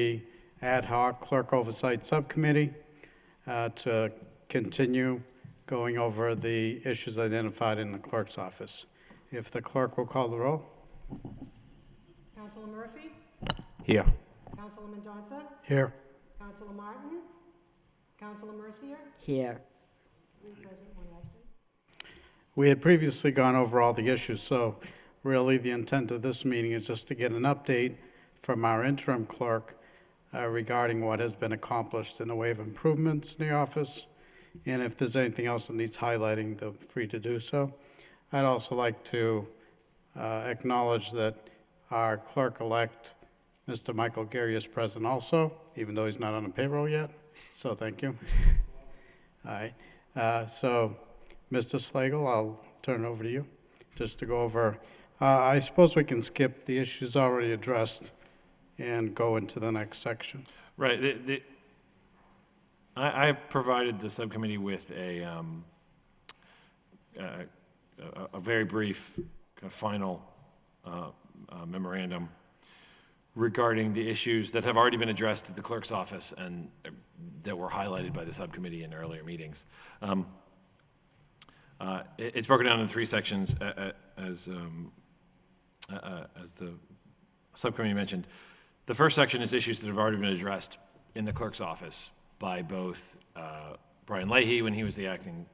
the ad hoc clerk oversight subcommittee to continue going over the issues identified in the clerk's office. If the clerk will call the roll. Councilor Murphy? Here. Councilor Mendonça? Here. Councilor Martin? Councilor Mercier? Here. 3 present, 1 absent. We had previously gone over all the issues, so really the intent of this meeting is just to get an update from our interim clerk regarding what has been accomplished in the way of improvements in the office, and if there's anything else that needs highlighting, they're free to do so. I'd also like to acknowledge that our clerk-elect, Mr. Michael Geary, is present also, even though he's not on the payroll yet, so thank you. All right, so Mr. Slagle, I'll turn it over to you just to go over. I suppose we can skip the issues already addressed and go into the next section. Right. I provided the subcommittee with a very brief kind of final memorandum regarding the issues that have already been addressed at the clerk's office and that were highlighted by the subcommittee in earlier meetings. It's broken down in 3 sections, as the subcommittee mentioned. The first section is issues that have already been addressed in the clerk's office by both Brian Leahy when he was the acting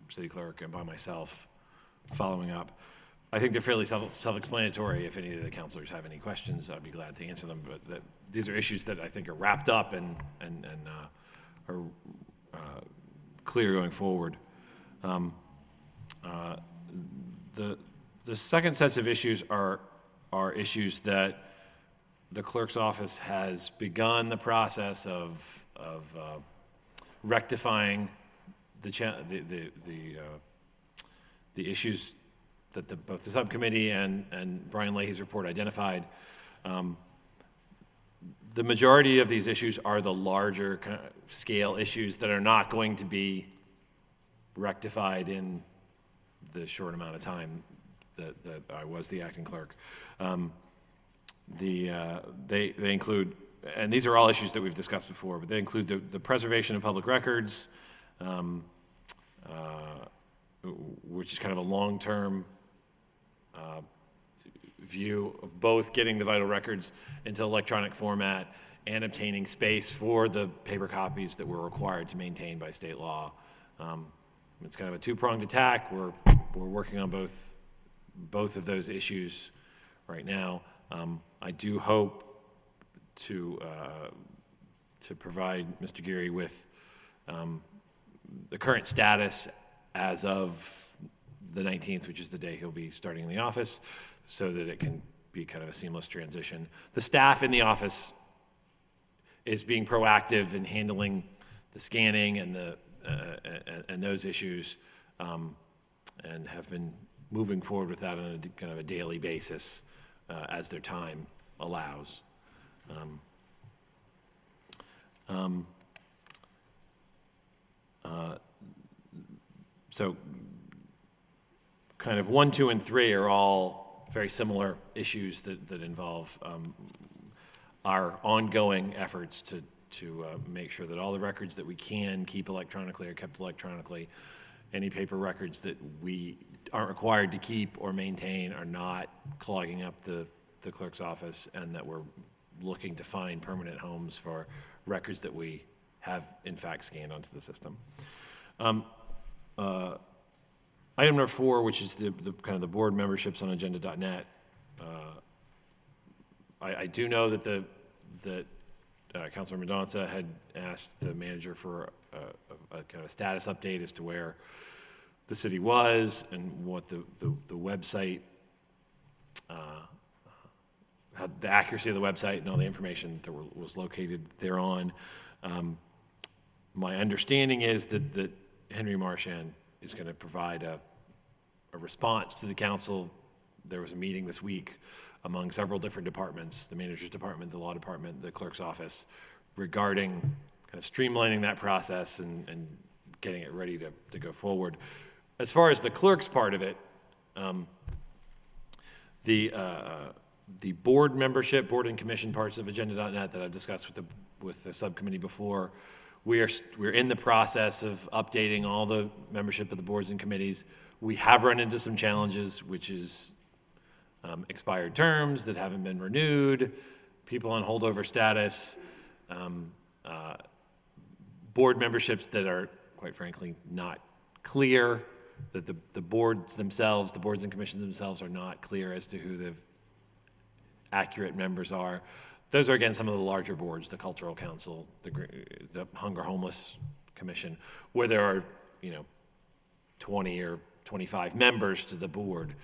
city clerk and by myself following up. I think they're fairly self-explanatory. If any of the councilors have any questions, I'd be glad to answer them. But these are issues that I think are wrapped up and are clear going forward. The second sets of issues are issues that the clerk's office has begun the process of rectifying the issues that both the subcommittee and Brian Leahy's report identified. The majority of these issues are the larger kind of scale issues that are not going to be rectified in the short amount of time that I was the acting clerk. They include, and these are all issues that we've discussed before, but they include the preservation of public records, which is kind of a long-term view of both getting the vital records into electronic format and obtaining space for the paper copies that we're required to maintain by state law. It's kind of a 2-pronged attack. We're working on both of those issues right now. I do hope to provide Mr. Geary with the current status as of the 19th, which is the day he'll be starting in the office, so that it can be kind of a seamless transition. The staff in the office is being proactive in handling the scanning and and those issues, and have been moving forward with that on a kind of a daily basis as their time allows. So kind of 1, 2, and 3 are all very similar issues that involve our ongoing efforts to make sure that all the records that we can keep electronically are kept electronically. Any paper records that we aren't required to keep or maintain are not clogging up the clerk's office, and that we're looking to find permanent homes for records that we have in fact scanned onto the system. Item number 4, which is the kind of the board memberships on agenda.net. I do know that Councilor Mendonça had asked the manager for a kind of a status update as to where the city was and what the website, how the accuracy of the website and all the information that was located thereon. My understanding is that Henry Marchand is going to provide a response to the council. There was a meeting this week among several different departments, the manager's department, the law department, the clerk's office, regarding kind of streamlining that process and getting it ready to go forward. As far as the clerk's part of it, the board membership, board and commission parts of agenda.net that I've discussed with the subcommittee before. We're in the process of updating all the membership of the boards and committees. We have run into some challenges, which is expired terms that haven't been renewed, people on holdover status, board memberships that are, quite frankly, not clear, that the boards themselves, the boards and commissions themselves are not clear as to who the accurate members are. Those are, again, some of the larger boards, the Cultural Council, the Hunger Homeless Commission, where there are, 20 or 25 members to the board.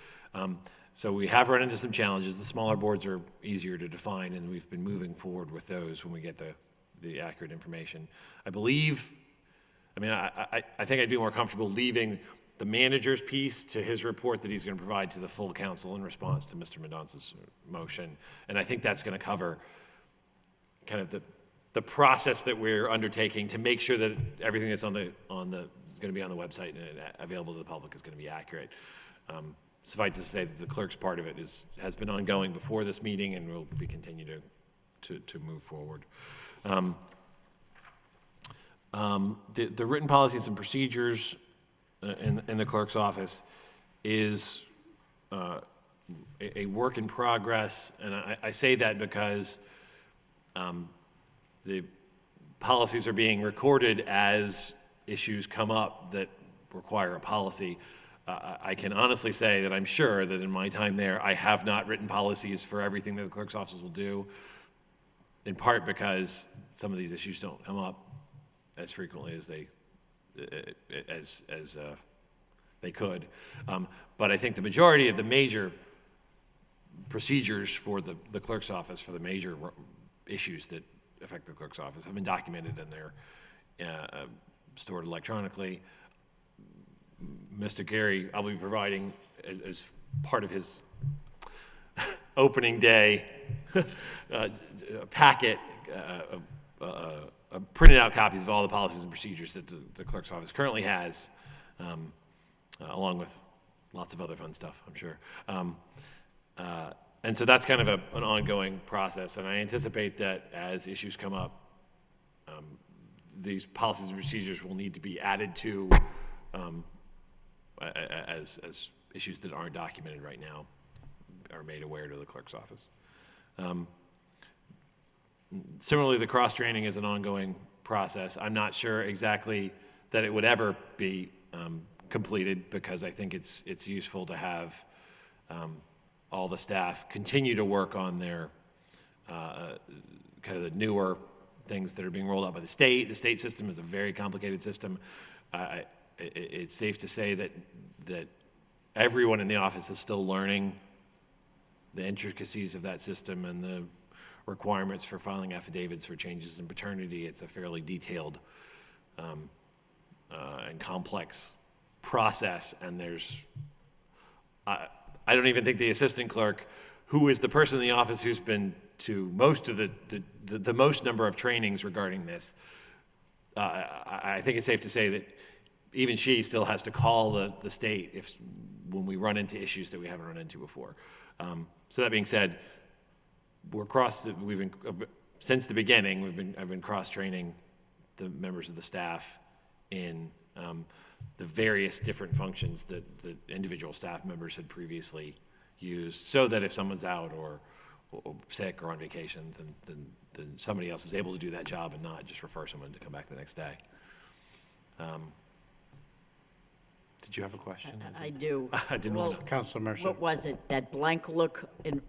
So we have run into some challenges. The smaller boards are easier to define, and we've been moving forward with those when we get the accurate information. I think I'd be more comfortable leaving the manager's piece to his report that he's going to provide to the full council in response to Mr. Mendonca's motion. And I think that's going to cover kind of the process that we're undertaking to make sure that everything that's is going to be on the website and available to the public is going to be accurate. Suffice to say that the clerk's part of it has been ongoing before this meeting and will be continue to move forward. The written policies and procedures in the clerk's office is a work in progress, and I say that because the policies are being recorded as issues come up that require a policy. I can honestly say that I'm sure that in my time there, I have not written policies for everything that the clerk's office will do, in part because some of these issues don't come up as frequently as they could. But I think the majority of the major procedures for the clerk's office, for the major issues that affect the clerk's office, have been documented and they're stored electronically. Mr. Gary, I'll be providing as part of his opening day a packet printed out copies of all the policies and procedures that the clerk's office currently has, along with lots of other fun stuff, I'm sure. And so that's kind of an ongoing process, and I anticipate that as issues come up, these policies and procedures will need to be added to as issues that aren't documented right now are made aware to the clerk's office. Similarly, the cross-training is an ongoing process. I'm not sure exactly that it would ever be completed, because I think it's useful to have all the staff continue to work on their kind of the newer things that are being rolled out by the state. The state system is a very complicated system. It's safe to say that everyone in the office is still learning the intricacies of that system and the requirements for filing affidavits for changes in paternity. It's a fairly detailed and complex process, and I don't even think the assistant clerk, who is the person in the office who's been to most of the most number of trainings regarding this, I think it's safe to say that even she still has to call the state when we run into issues that we haven't run into before. So that being said, since the beginning, I've been cross-training the members of the staff in the various different functions that the individual staff members had previously used, so that if someone's out or sick or on vacation, then somebody else is able to do that job and not just refer someone to come back the next day. Did you have a question? I do. I didn't Well, want to. Councilor Mercer. What was it? That blank look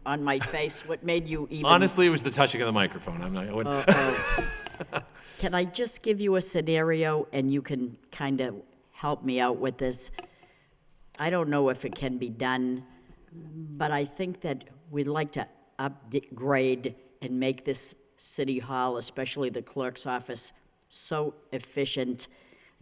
on my face? What made you even? Honestly, it was the touching of the microphone. Can I just give you a scenario and you can kind of help me out with this? I don't know if it can be done, but I think that we'd like to upgrade and make this city hall, especially the clerk's office, so efficient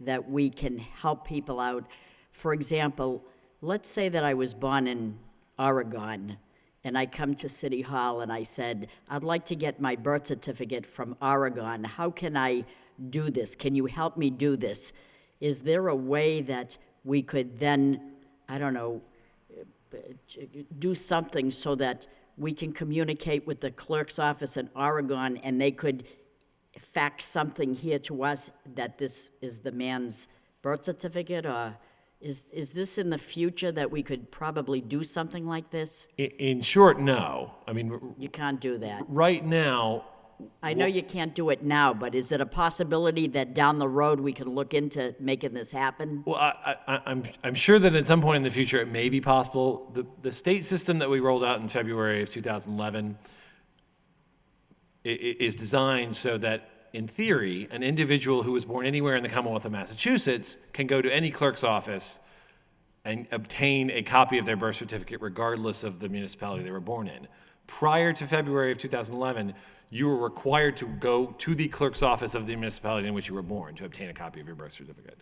that we can help people out. For example, let's say that I was born in Oregon, and I come to City Hall and I said, I'd like to get my birth certificate from Oregon. How can I do this? Can you help me do this? Is there a way that we could then, I don't know, do something so that we can communicate with the clerk's office in Oregon, and they could fax something here to us that this is the man's birth certificate, or is this in the future that we could probably do something like this? In short, no. I mean, You can't do that. right now, I know you can't do it now, but is it a possibility that down the road we can look into making this happen? well, I'm sure that at some point in the future it may be possible. The state system that we rolled out in February of 2011 is designed so that, in theory, an individual who was born anywhere in the Commonwealth of Massachusetts can go to any clerk's office and obtain a copy of their birth certificate regardless of the municipality they were born in. Prior to February of 2011, you were required to go to the clerk's office of the municipality in which you were born to obtain a copy of your birth certificate.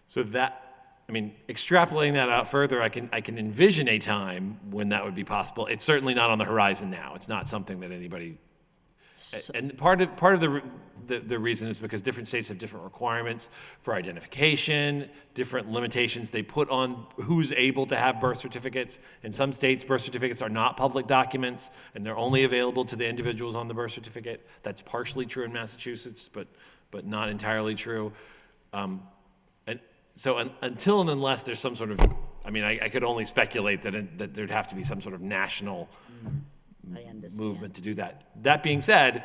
So that, I mean, extrapolating that out further, I can envision a time when that would be possible. It's certainly not on the horizon now. It's not something that anybody, and part of the reason is because different states have different requirements for identification, different limitations they put on who's able to have birth certificates. In some states, birth certificates are not public documents, and they're only available to the individuals on the birth certificate. That's partially true in Massachusetts, but not entirely true. And so until and unless there's some sort of, I mean, I could only speculate that there'd have to be some sort of national I understand. movement to do that. That being said,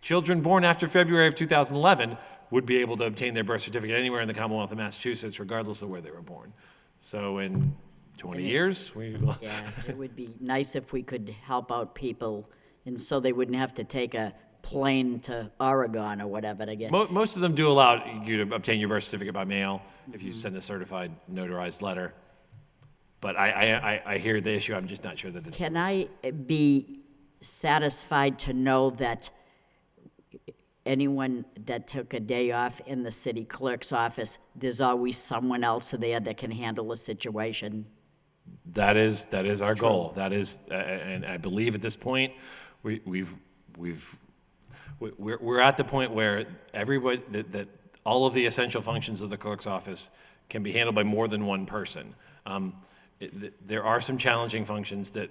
children born after February of 2011 would be able to obtain their birth certificate anywhere in the Commonwealth of Massachusetts, regardless of where they were born. So in 20 years, we will. Yeah, it would be nice if we could help out people, and so they wouldn't have to take a plane to Oregon or whatever to get. Most of them do allow you to obtain your birth certificate by mail if you send a certified notarized letter. But I hear the issue. I'm just not sure that it's. Can I be satisfied to know that anyone that took a day off in the city clerk's office, there's always someone else there that can handle a situation? That is our goal. That is, and I believe at this point, we're at the point where everybody that all of the essential functions of the clerk's office can be handled by more than one person. There are some challenging functions that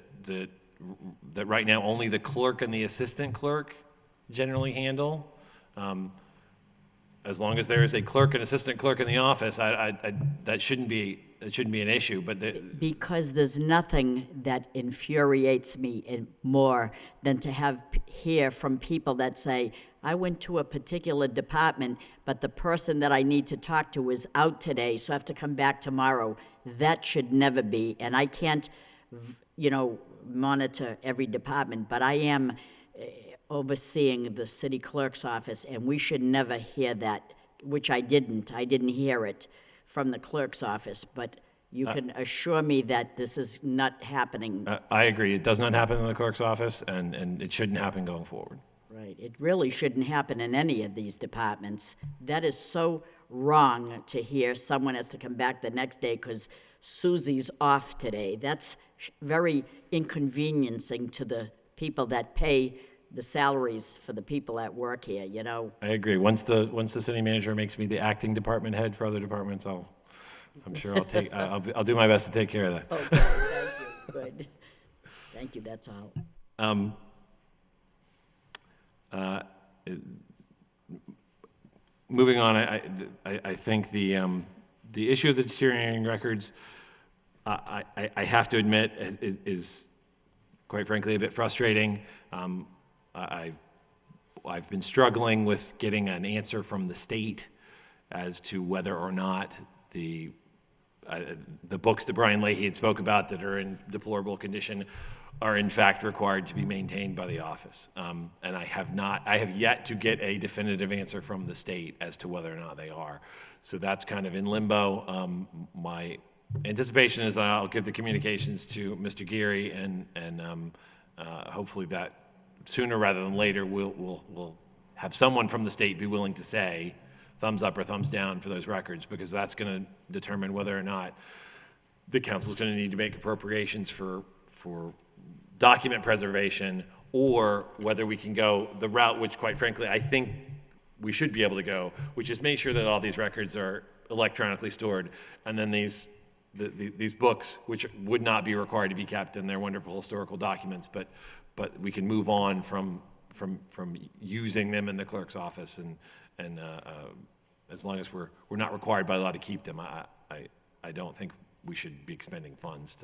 right now only the clerk and the assistant clerk generally handle. As long as there is a clerk and assistant clerk in the office, that shouldn't be an issue. But Because there's nothing that infuriates me more than to hear from people that say, I went to a particular department, but the person that I need to talk to is out today, so I have to come back tomorrow. That should never be, and I can't, monitor every department, but I am overseeing the city clerk's office, and we should never hear that, which I didn't. I didn't hear it from the clerk's office, but you can assure me that this is not happening. I agree. It does not happen in the clerk's office, and it shouldn't happen going forward. Right. It really shouldn't happen in any of these departments. That is so wrong to hear someone has to come back the next day because Susie's off today. That's very inconveniencing to the people that pay the salaries for the people that work here, I agree. Once the city manager makes me the acting department head for other departments, I'm sure I'll do my best to take care of that. Okay, thank you. Good. Thank you, that's all. Moving on, I think the issue of the deteriorating records, I have to admit, is quite frankly a bit frustrating. I've been struggling with getting an answer from the state as to whether or not the books that Brian Leahy had spoke about that are in deplorable condition are in fact required to be maintained by the office. And I have yet to get a definitive answer from the state as to whether or not they are. So that's kind of in limbo. My anticipation is that I'll give the communications to Mr. Geary and hopefully that sooner rather than later we'll have someone from the state be willing to say thumbs up or thumbs down for those records, because that's going to determine whether or not the council's going to need to make appropriations for document preservation, or whether we can go the route which, quite frankly, I think we should be able to go, which is make sure that all these records are electronically stored, and then these these books, which would not be required to be kept, and they're wonderful historical documents, but we can move on from using them in the clerk's office, and as long as we're not required by law to keep them, I don't think we should be expending funds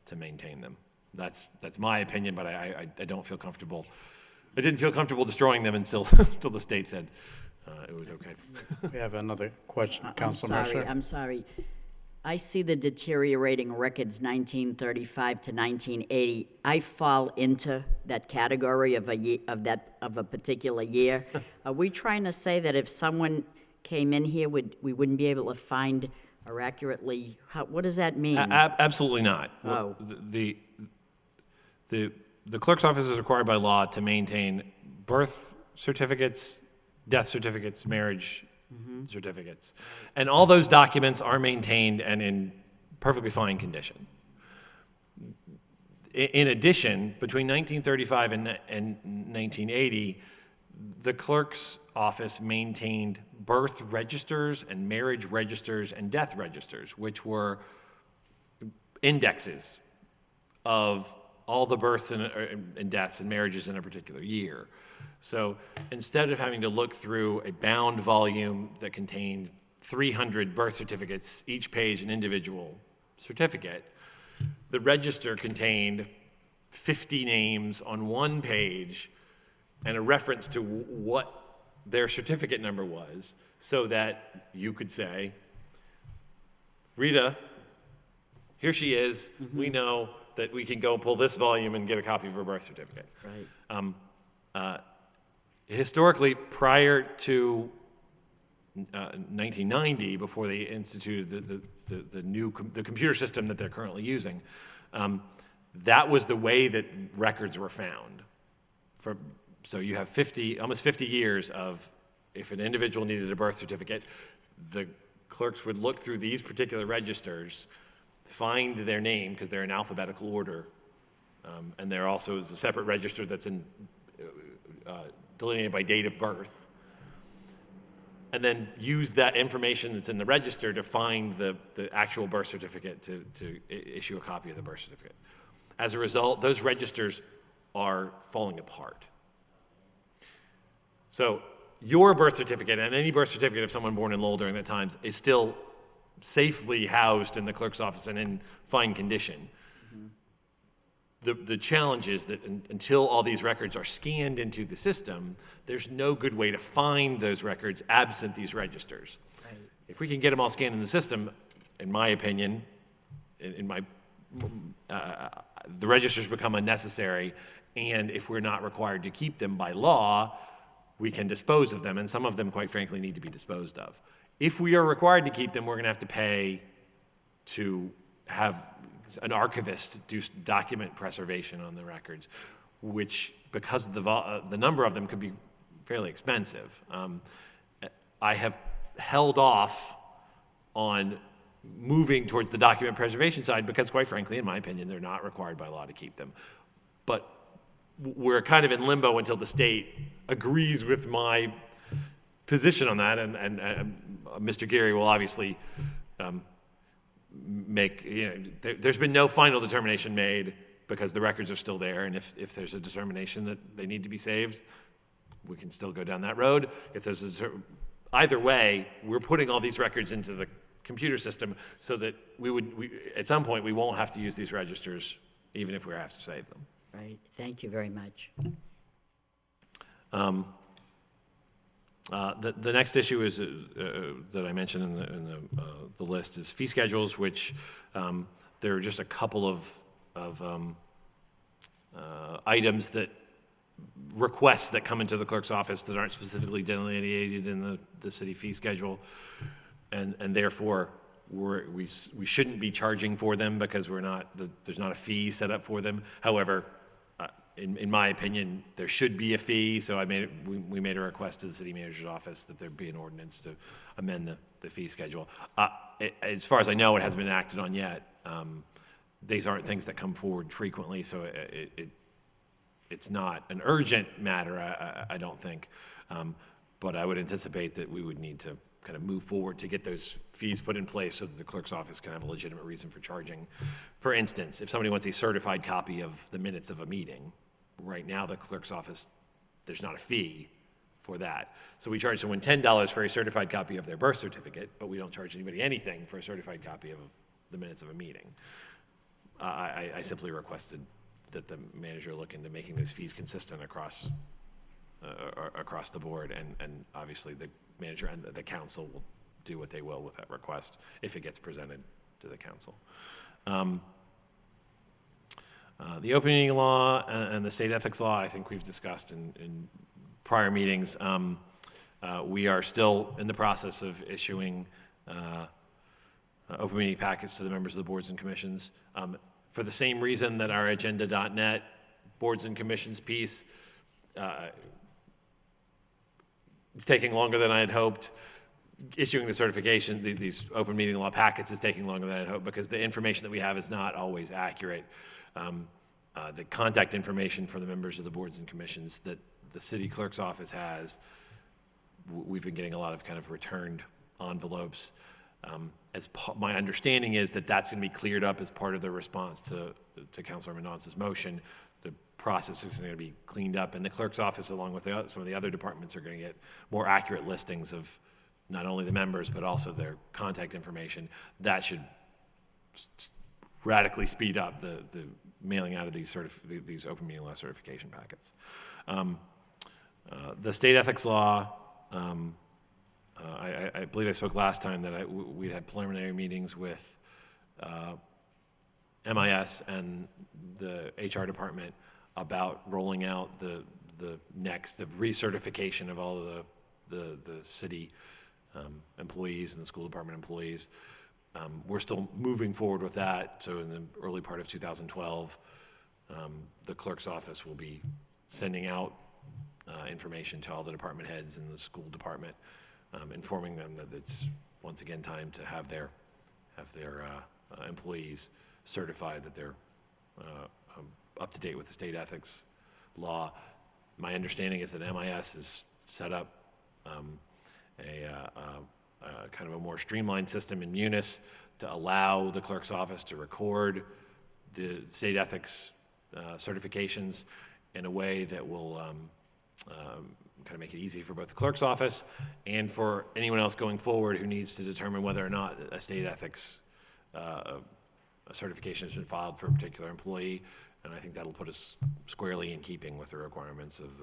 to maintain them. That's my opinion, but I don't feel comfortable. I didn't feel comfortable destroying them until the state said it was okay. We have another question, I'm Councilor sorry, Mercer. I'm sorry. I see the deteriorating records 1935 to 1980. I fall into that category of a particular year. Are we trying to say that if someone came in here, we wouldn't be able to find or accurately, what does that mean? Absolutely not. Oh. The clerk's office is required by law to maintain birth certificates, death certificates, marriage certificates. And all those documents are maintained and in perfectly fine condition. In addition, between 1935 and 1980, the clerk's office maintained birth registers and marriage registers and death registers, which were indexes of all the births and deaths and marriages in a particular year. So instead of having to look through a bound volume that contained 300 birth certificates, each page an individual certificate, the register contained 50 names on one page and a reference to what their certificate number was, so that you could say, Rita, here she is. We know that we can go pull this volume and get a copy of her birth certificate. Right. Historically, prior to 1990, before they instituted the computer system that they're currently using, that was the way that records were found. So you have almost 50 years of, if an individual needed a birth certificate, the clerks would look through these particular registers, find their name, because they're in alphabetical order, and there also is a separate register that's delineated by date of birth, and then use that information that's in the register to find the actual birth certificate to issue a copy of the birth certificate. As a result, those registers are falling apart. So your birth certificate and any birth certificate of someone born in Lowell during that time is still safely housed in the clerk's office and in fine condition. The challenge is that until all these records are scanned into the system, there's no good way to find those records absent these registers. Right. If we can get them all scanned in the system, in my opinion, the registers become unnecessary, and if we're not required to keep them by law, we can dispose of them, and some of them, quite frankly, need to be disposed of. If we are required to keep them, we're going to have to pay to have an archivist do document preservation on the records, which, because of the number of them, could be fairly expensive. I have held off on moving towards the document preservation side because, quite frankly, in my opinion, they're not required by law to keep them. But we're kind of in limbo until the state agrees with my position on that, and Mr. Geary will obviously there's been no final determination made because the records are still there, and if there's a determination that they need to be saved, we can still go down that road. If there's either way, we're putting all these records into the computer system so that at some point we won't have to use these registers, even if we have to save them. Right, thank you very much. The next issue is that I mentioned in the list is fee schedules, which there are just a couple of items that requests that come into the clerk's office that aren't specifically delineated in the city fee schedule, and therefore we shouldn't be charging for them because there's not a fee set up for them. However, in my opinion, there should be a fee, so we made a request to the city manager's office that there be an ordinance to amend the fee schedule. As far as I know, it hasn't been acted on yet. These aren't things that come forward frequently, so it's not an urgent matter, I don't think. But I would anticipate that we would need kind of move forward to get those fees put in place so that the clerk's office can have a legitimate reason for charging. For instance, if somebody wants a certified copy of the minutes of a meeting, right now the clerk's office, there's not a fee for that. So we charge someone $10 for a certified copy of their birth certificate, but we don't charge anybody anything for a certified copy of the minutes of a meeting. I simply requested that the manager look into making those fees consistent across the board, and obviously the manager and the council will do what they will with that request if it gets presented to the council. The open meeting law and the state ethics law, I think we've discussed in prior meetings. We are still in the process of issuing open meeting packets to the members of the boards and commissions. For the same reason that our agenda.net boards and commissions piece, it's taking longer than I had hoped. Issuing the certification, these open meeting law packets is taking longer than I had hoped because the information that we have is not always accurate. The contact information for the members of the boards and commissions that the city clerk's office has, we've been getting a lot of kind of returned envelopes. My understanding is that that's going to be cleared up as part of the response to Councilor Mendonca's motion. The process is going to be cleaned up, and the clerk's office, along with some of the other departments, are going to get more accurate listings of not only the members but also their contact information. That should radically speed up the mailing out of these open meeting law certification packets. The state ethics law. I believe I spoke last time that we had preliminary meetings with MIS and the HR department about rolling out the recertification of all of the city employees and the school department employees. We're still moving forward with that. So in the early part of 2012, the clerk's office will be sending out information to all the department heads in the school department, informing them that it's once again time to have their employees certified that they're up to date with the state ethics law. My understanding is that MIS has set up kind of a more streamlined system in Munis to allow the clerk's office to record the state ethics certifications in a way that will kind of make it easy for both the clerk's office and for anyone else going forward who needs to determine whether or not a state ethics certification has been filed for a particular employee. And I think that'll put us squarely in keeping with the requirements of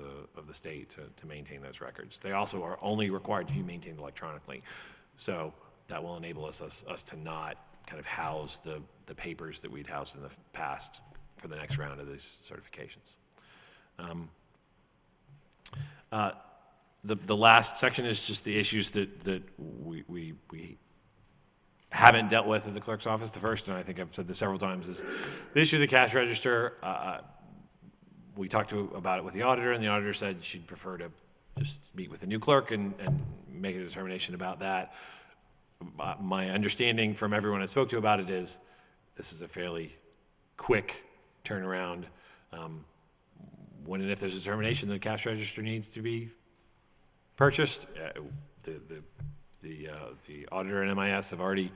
the state to maintain those records. They also are only required to be maintained electronically. So that will enable us to not kind of house the papers that we'd housed in the past for the next round of these certifications. The last section is just the issues that we haven't dealt with at the clerk's office. The first, and I think I've said this several times, is the issue of the cash register. We talked about it with the auditor, and the auditor said she'd prefer to just meet with the new clerk and make a determination about that. My understanding from everyone I spoke to about it is this is a fairly quick turnaround. When and if there's a determination that a cash register needs to be purchased, the auditor and MIS have already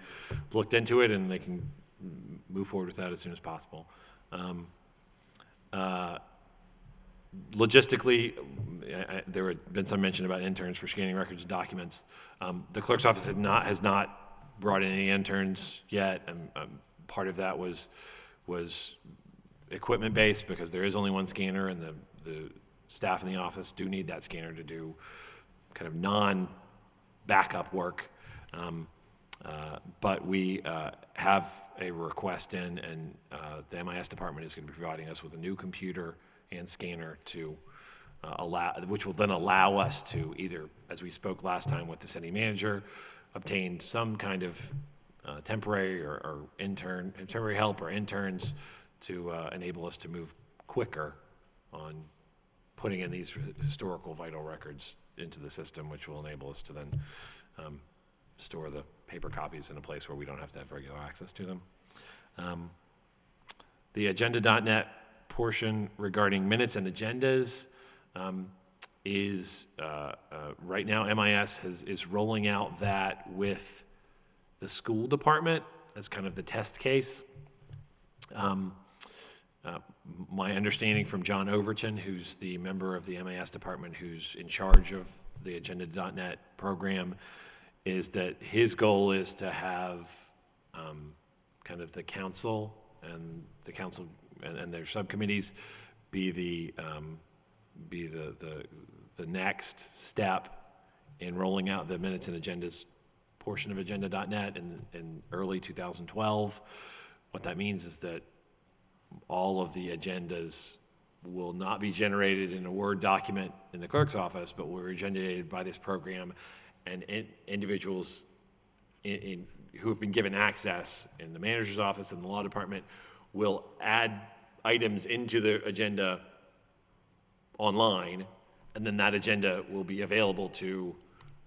looked into it, and they can move forward with that as soon as possible. Logistically, there had been some mention about interns for scanning records and documents. The clerk's office has not brought in any interns yet, and part of that was equipment-based because there is only one scanner, and the staff in the office do need that scanner to do kind of non-backup work. But we have a request in, and the MIS department is going to be providing us with a new computer and scanner to which will then allow us to either, as we spoke last time with the city manager, obtain some kind of temporary temporary help or interns to enable us to move quicker on putting in these historical vital records into the system, which will enable us to then store the paper copies in a place where we don't have to have regular access to them. The agenda.net portion regarding minutes and agendas, is, right now, MIS is rolling out that with the school department as kind of the test case. My understanding from John Overton, who's the member of the MIS department who's in charge of the Agenda.net program, is that his goal is to have kind of the council and their subcommittees be the next step in rolling out the minutes and agendas portion of Agenda.net in early 2012. What that means is that all of the agendas will not be generated in a Word document in the clerk's office, but will be generated by this program, and individuals who have been given access in the manager's office and the law department will add items into the agenda online, and then that agenda will be available to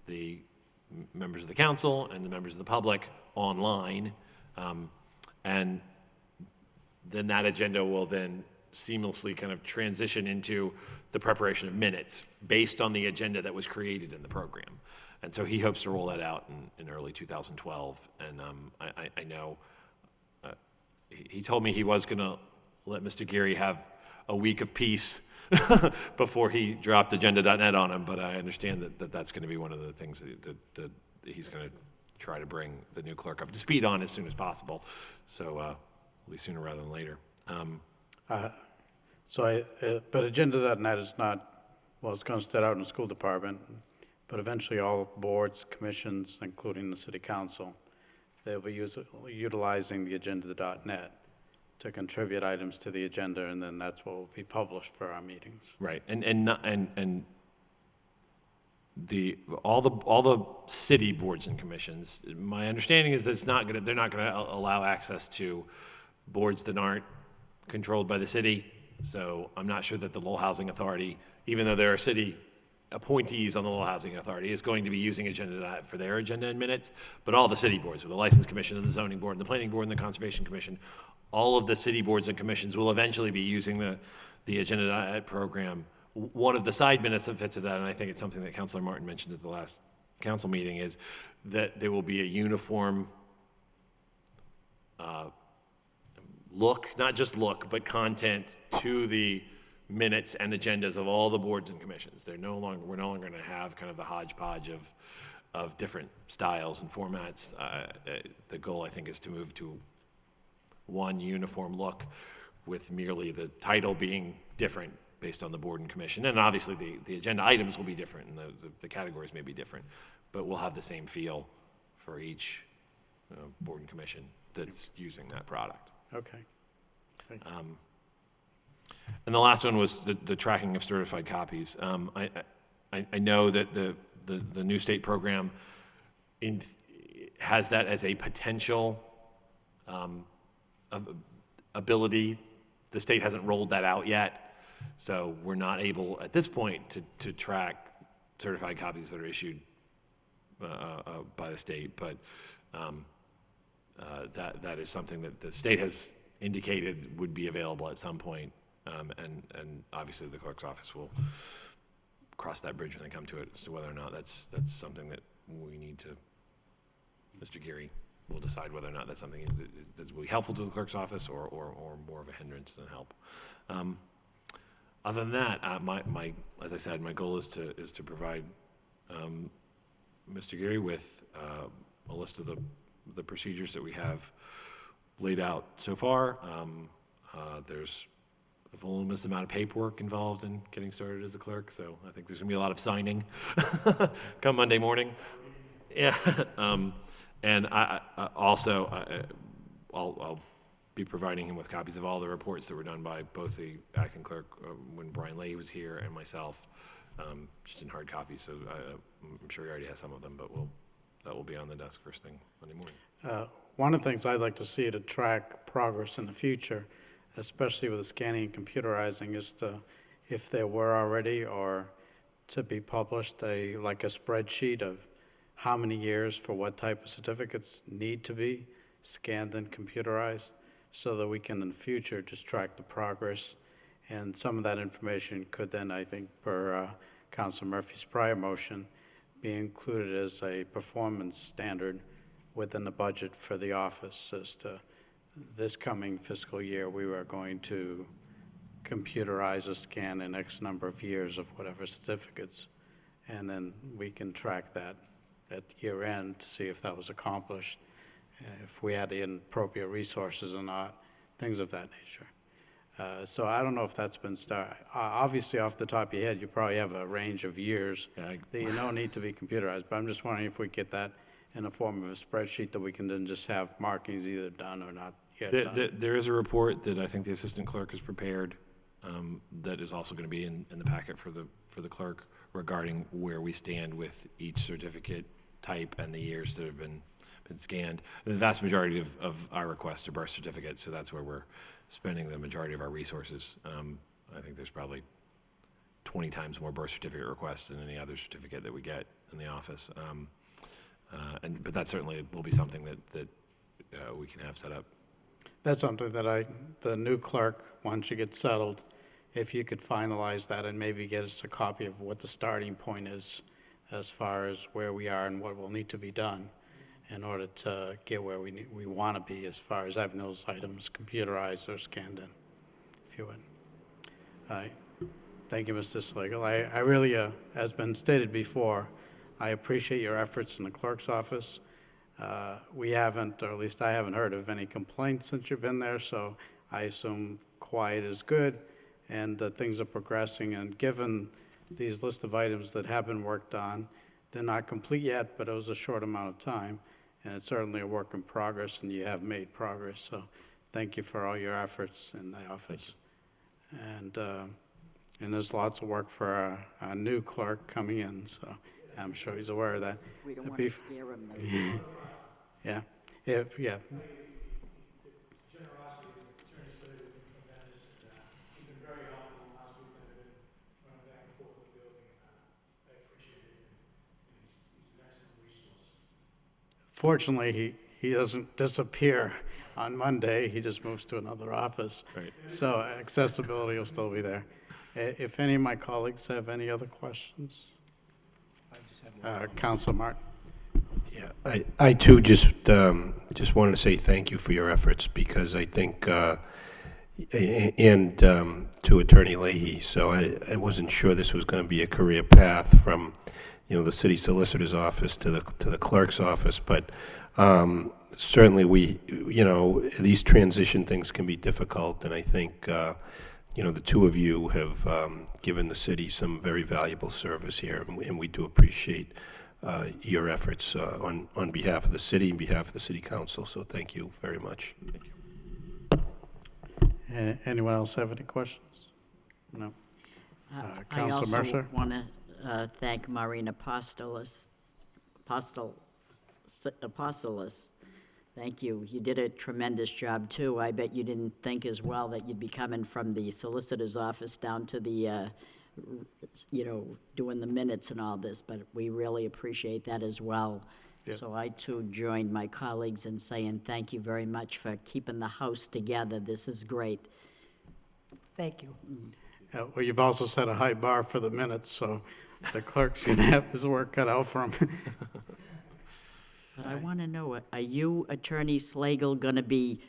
the members of the council and the members of the public online, and then that agenda will then seamlessly kind of transition into the preparation of minutes based on the agenda that was created in the program. And so he hopes to roll that out in early 2012. And I know he told me he was going to let Mr. Geary have a week of peace before he dropped Agenda.net on him, but I understand that that's going to be one of the things that he's going to try to bring the new clerk up to speed on as soon as possible. So at least sooner rather than later. But Agenda.net is not, well, it's going to start out in the school department, but eventually all boards, commissions, including the city council, they'll be utilizing the Agenda.net to contribute items to the agenda, and then that's what will be published for our meetings. Right, and all the city boards and commissions, my understanding is that they're not gonna allow access to boards that aren't controlled by the city. So I'm not sure that the Lowell Housing Authority, even though there are city appointees on the Lowell Housing Authority, is going to be using Agenda.net for their agenda and minutes, but all the city boards, with the License Commission and the Zoning Board and the Planning Board and the Conservation Commission, all of the city boards and commissions will eventually be using the Agenda.net program. One of the side benefits of that, and I think it's something that Councilor Martin mentioned at the last council meeting, is that there will be a uniform look, not just look, but content to the minutes and agendas of all the boards and commissions. We're no longer going to have kind of the hodgepodge of different styles and formats. The goal, I think, is to move to one uniform look, with merely the title being different based on the board and commission. And obviously the agenda items will be different, and the categories may be different, but we'll have the same feel for each board and commission that's using that product. Okay. Thank you. And the last one was the tracking of certified copies. I know that the new state program has that as a potential ability. The state hasn't rolled that out yet, so we're not able at this point to track certified copies that are issued by the state. But that is something that the state has indicated would be available at some point, and obviously the clerk's office will cross that bridge when they come to it as to whether or not that's something that we need to. Mr. Geary will decide whether or not that's something that will be helpful to the clerk's office or more of a hindrance than help. Other than that, as I said, my goal is to provide Mr. Geary with a list of the procedures that we have laid out so far. There's a voluminous amount of paperwork involved in getting started as a clerk, so I think there's going to be a lot of signing come Monday morning. Yeah, and I'll be providing him with copies of all the reports that were done by both the acting clerk when Brian Leahy was here and myself, just in hard copies. So I'm sure he already has some of them, but that will be on the desk first thing Monday morning. One of the things I'd like to see to track progress in the future, especially with the scanning and computerizing, is if there were already, or to be published, like a spreadsheet of how many years for what type of certificates need to be scanned and computerized, so that we can in the future just track the progress. And some of that information could then, I think, per Council Murphy's prior motion, be included as a performance standard within the budget for the office as to this coming fiscal year, we are going to computerize or scan in X number of years of whatever certificates, and then we can track that at year end to see if that was accomplished, if we had the appropriate resources or not, things of that nature. So I don't know if that's been started. Obviously, off the top of your head, you probably have a range of years that you know need to be computerized, but I'm just wondering if we get that in the form of a spreadsheet that we can then just have markings either done or not yet done. There is a report that I think the assistant clerk has prepared that is also going to be in the packet for the clerk regarding where we stand with each certificate type and the years that have been scanned. And the vast majority of our requests are birth certificates, so that's where we're spending the majority of our resources. I think there's probably 20 times more birth certificate requests than any other certificate that we get in the office. But that certainly will be something that we can have set up. That's something that the new clerk, once you get settled, if you could finalize that and maybe get us a copy of what the starting point is as far as where we are and what will need to be done in order to get where we want to be as far as having those items computerized or scanned in, if you would. Thank you, Mr. Slagle. I really, as been stated before, I appreciate your efforts in the clerk's office. We haven't, or at least I haven't heard of any complaints since you've been there, so I assume quiet is good and that things are progressing. And given these list of items that have been worked on, they're not complete yet, but it was a short amount of time, and it's certainly a work in progress, and you have made progress. So thank you for all your efforts in the office. And there's lots of work for our new clerk coming in, so I'm sure he's aware of that. We don't want to scare him. Yeah. Generosity of Attorney Slater has been tremendous, and he's been very helpful. Last week I've been running back and forth with the building, and I appreciate it. And he's an excellent resource. Fortunately, he doesn't disappear on Monday. He just moves to another office. Right. So accessibility will still be there. If any of my colleagues have any other questions? Councilor Martin. Yeah, I too just wanted to say thank you for your efforts, because I think, and to Attorney Leahy, so I wasn't sure this was going to be a career path from, the city solicitor's office to the clerk's office, but certainly these transition things can be difficult, and I think, the two of you have given the city some very valuable service here, and we do appreciate your efforts on behalf of the city and behalf of the city council. So thank you very much. Thank you. Anyone else have any questions? No. Councilor Mercer? I also want to thank Maureen Apostolos. Thank you. You did a tremendous job, too. I bet you didn't think as well that you'd be coming from the solicitor's office down to the, doing the minutes and all this, but we really appreciate that as well. Yep. So I, too, joined my colleagues in saying thank you very much for keeping the house together. This is great. Thank you. Well, you've also set a high bar for the minutes, so the clerk's going to have his work cut out for him. But I want to know, are you, Attorney Slagle, going to be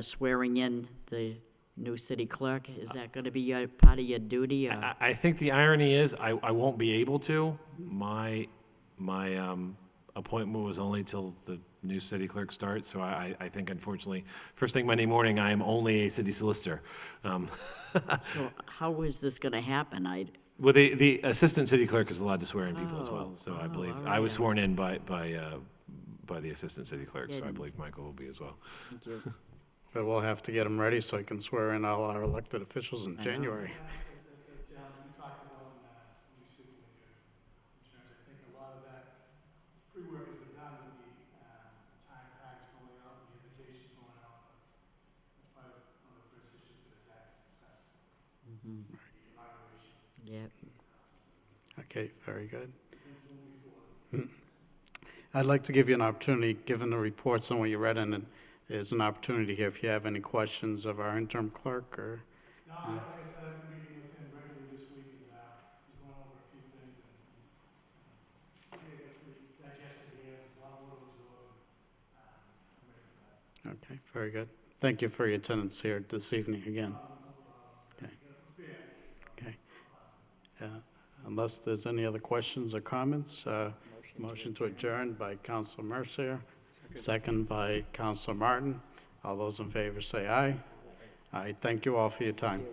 swearing in the new city clerk? Is that going to be part of your duty? Or? I think the irony is I won't be able to. My appointment was only till the new city clerk starts, so I think, unfortunately, first thing Monday morning, I am only a city solicitor. So how is this going to happen? Well, the assistant city clerk is allowed to swear in people as well, so I believe, all I was right. sworn in by the assistant city clerk, so I believe Michael will be as well. Thank you. But we'll have to get him ready so he can swear in all our elected officials in January. That's a challenge we talked about when we speak with you. I think a lot of that pre-work has been done with the time tags going out, the invitations going out. That's probably one of the first issues that is had to discuss. The evaluation. Yep. Okay, very good. I'd like to give you an opportunity, given the reports and what you read in it, is an opportunity here if you have any questions of our interim clerk or. No, like I said, I've been meeting with him regularly this week, and Okay, very good. Thank you for your attendance here this evening again. Okay. Okay. Unless there's any other questions or comments, motion to adjourn by Councilor Mercier, second by Councilor Martin. All those in favor say aye. Aye. Thank you all for your time.